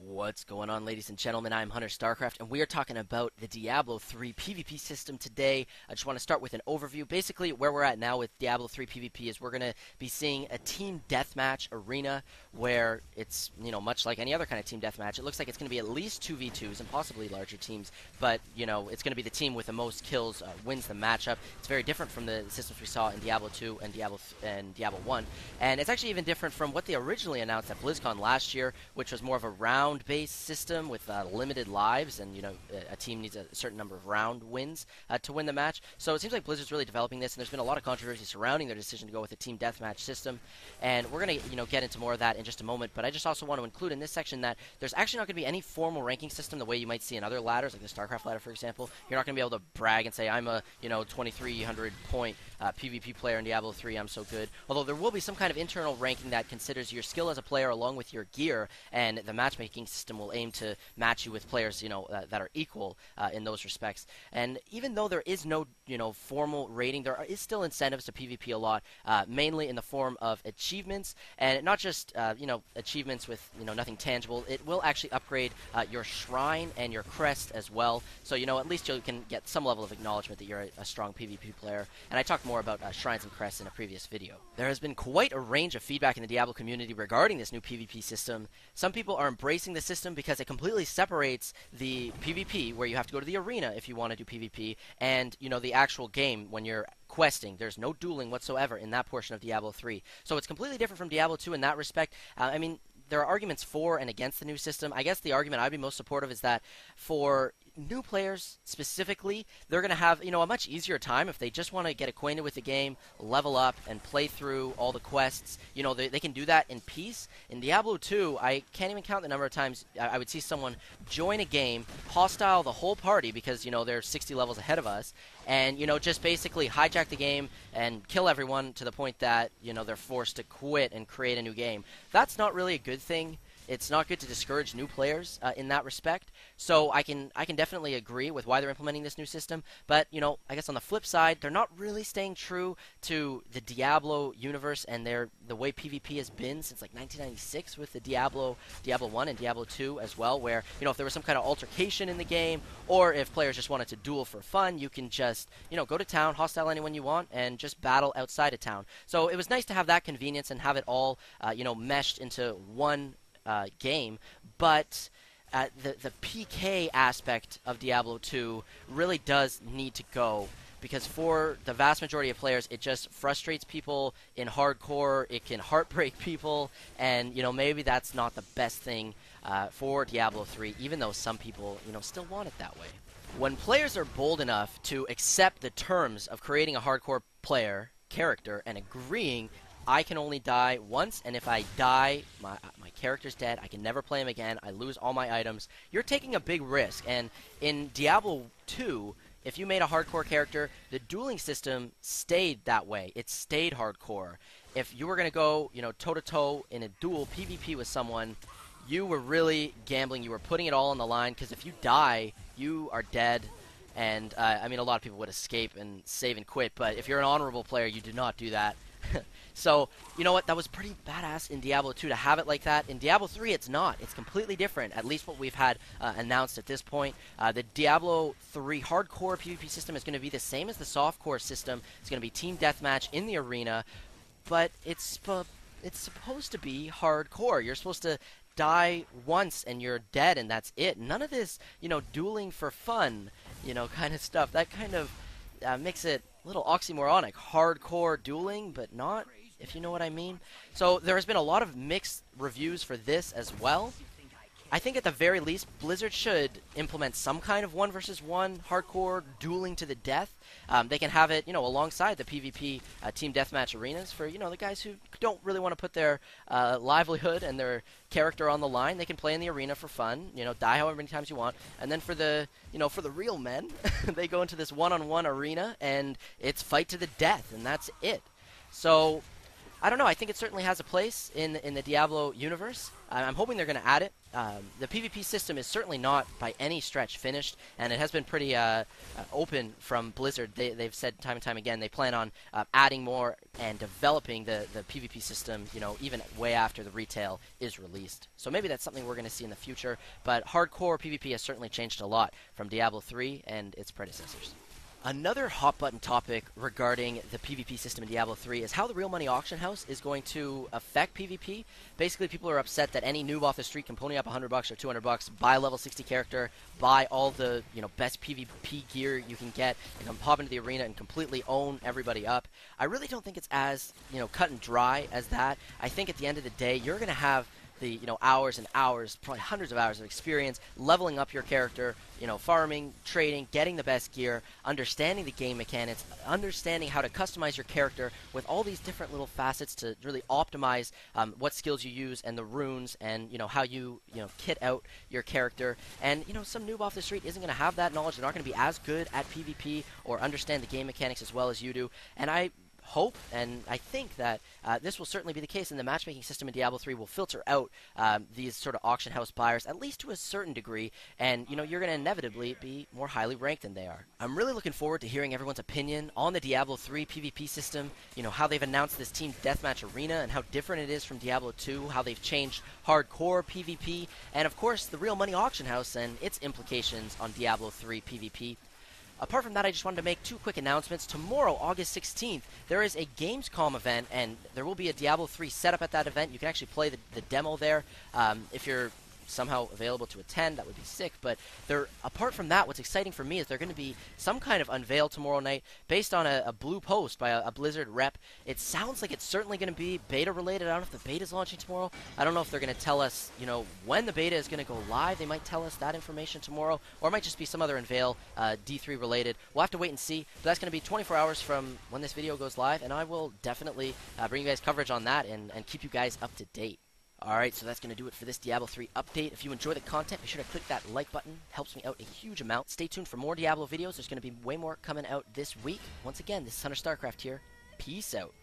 What's going on, ladies and gentlemen? I'm Hunter Starcraft, and we are talking about the Diablo 3 PvP system today. I just want to start with an overview. Basically, where we're at now with Diablo 3 PvP is we're going to be seeing a team deathmatch arena where it's, much like any other kind of team deathmatch. It looks like it's going to be at least 2v2s and possibly larger teams, but, it's going to be the team with the most kills wins the matchup. It's very different from the systems we saw in Diablo 2 and Diablo 1, and it's actually even different from what they originally announced at BlizzCon last year, which was more of a round-based system with limited lives, and a team needs a certain number of round wins to win the match. So it seems like Blizzard's really developing this, and there's been a lot of controversy surrounding their decision to go with a team deathmatch system. And we're going to get into more of that in just a moment. But I just also want to include in this section that there's actually not going to be any formal ranking system the way you might see in other ladders, like the StarCraft ladder, for example. You're not going to be able to brag and say I'm a 2300 point PvP player in Diablo 3. I'm so good. Although there will be some kind of internal ranking that considers your skill as a player along with your gear, and the matchmaking system will aim to match you with players that are equal in those respects. And even though there is no formal rating, there is still incentives to PvP a lot, mainly in the form of achievements, and not just achievements with nothing tangible. It will actually upgrade your shrine and your crest as well, so at least you can get some level of acknowledgement that you're a strong PvP player. And I talked more about shrines and crests in a previous video. There has been quite a range of feedback in the Diablo community regarding this new PvP system. Some people are embracing the system because it completely separates the PvP, where you have to go to the arena if you want to do PvP, and the actual game when you're questing. There's no dueling whatsoever in that portion of Diablo 3. So it's completely different from Diablo 2 in that respect. There are arguments for and against the new system. I guess the argument I'd be most supportive is that for new players specifically, they're going to have a much easier time if they just want to get acquainted with the game, level up, and play through all the quests. They can do that in peace. In Diablo 2, I can't even count the number of times I would see someone join a game, hostile the whole party because they're 60 levels ahead of us, and just basically hijack the game and kill everyone to the point that they're forced to quit and create a new game. That's not really a good thing. It's not good to discourage new players in that respect. So I can definitely agree with why they're implementing this new system. But I guess on the flip side, they're not really staying true to the Diablo universe and the way PvP has been since like 1996 with the Diablo 1 and Diablo 2 as well. Where if there was some kind of altercation in the game, or if players just wanted to duel for fun, you can just go to town, hostile anyone you want, and just battle outside of town. So it was nice to have that convenience and have it all meshed into one game, but the PK aspect of Diablo 2 really does need to go, because for the vast majority of players, it just frustrates people in hardcore. It can heartbreak people, and maybe that's not the best thing for Diablo 3, even though some people still want it that way. When players are bold enough to accept the terms of creating a hardcore player character and agreeing I can only die once, and if I die, my character's dead, I can never play him again, I lose all my items, you're taking a big risk. And in Diablo 2, if you made a hardcore character, the dueling system stayed that way. It stayed hardcore. If you were going to go, toe-to-toe in a duel PvP with someone, you were really gambling. You were putting it all on the line, because if you die, you are dead. And, a lot of people would escape and save and quit, but if you're an honorable player, you do not do that. So, you know what, that was pretty badass in Diablo 2 to have it like that. In Diablo 3, it's not. It's completely different, at least what we've had announced at this point. The Diablo 3 hardcore PvP system is going to be the same as the softcore system. It's going to be team deathmatch in the arena, but it's supposed to be hardcore. You're supposed to die once and you're dead and that's it. None of this, dueling for fun, kind of stuff. That kind of makes it a little oxymoronic. Hardcore dueling, but not, if you know what I mean. So there has been a lot of mixed reviews for this as well. I think at the very least, Blizzard should implement some kind of 1 versus 1 hardcore dueling to the death. They can have it, alongside the PvP team deathmatch arenas for, the guys who don't really want to put their livelihood and their character on the line. They can play in the arena for fun, die however many times you want. And then for the, for the real men, they go into this one-on-one arena and it's fight to the death, and that's it. So I don't know. I think it certainly has a place in the Diablo universe. I'm hoping they're going to add it. The PvP system is certainly not by any stretch finished, and it has been pretty open from Blizzard. They've said time and time again they plan on adding more and developing the PvP system, you know, even way after the retail is released. So maybe that's something we're going to see in the future. But hardcore PvP has certainly changed a lot from Diablo 3 and its predecessors. Another hot button topic regarding the PvP system in Diablo 3 is how the real money auction house is going to affect PvP. Basically, people are upset that any noob off the street can pony up $100 or $200, buy a level 60 character, buy all the best PvP gear you can get, and hop into the arena and completely own everybody up. I really don't think it's as cut and dry as that. I think at the end of the day, you're going to have the hours and hours, probably hundreds of hours of experience, leveling up your character, farming, trading, getting the best gear, understanding the game mechanics, understanding how to customize your character with all these different little facets to really optimize what skills you use and the runes and how you kit out your character. And some noob off the street isn't going to have that knowledge. They're not going to be as good at PvP or understand the game mechanics as well as you do. And I hope and I think that this will certainly be the case, and the matchmaking system in Diablo 3 will filter out these sort of auction house buyers, at least to a certain degree, and you're going to inevitably be more highly ranked than they are. I'm really looking forward to hearing everyone's opinion on the Diablo 3 PvP system, how they've announced this team deathmatch arena and how different it is from Diablo 2, how they've changed hardcore PvP, and of course the real money auction house and its implications on Diablo 3 PvP. Apart from that, I just wanted to make two quick announcements. Tomorrow, August 16th, there is a Gamescom event, and there will be a Diablo 3 setup at that event. You can actually play the demo there. If you're somehow available to attend, that would be sick. But apart from that, what's exciting for me is there's going to be some kind of unveil tomorrow night based on a blue post by a Blizzard rep. It sounds like it's certainly going to be beta related. I don't know if the beta is launching tomorrow. I don't know if they're going to tell us, when the beta is going to go live. They might tell us that information tomorrow, or it might just be some other unveil, D3 related. We'll have to wait and see. But that's going to be 24 hours from when this video goes live, and I will definitely bring you guys coverage on that and keep you guys up to date. Alright, so that's going to do it for this Diablo 3 update. If you enjoy the content, be sure to click that like button. Helps me out a huge amount. Stay tuned for more Diablo videos. There's going to be way more coming out this week. Once again, this is Hunter StarCraft here. Peace out.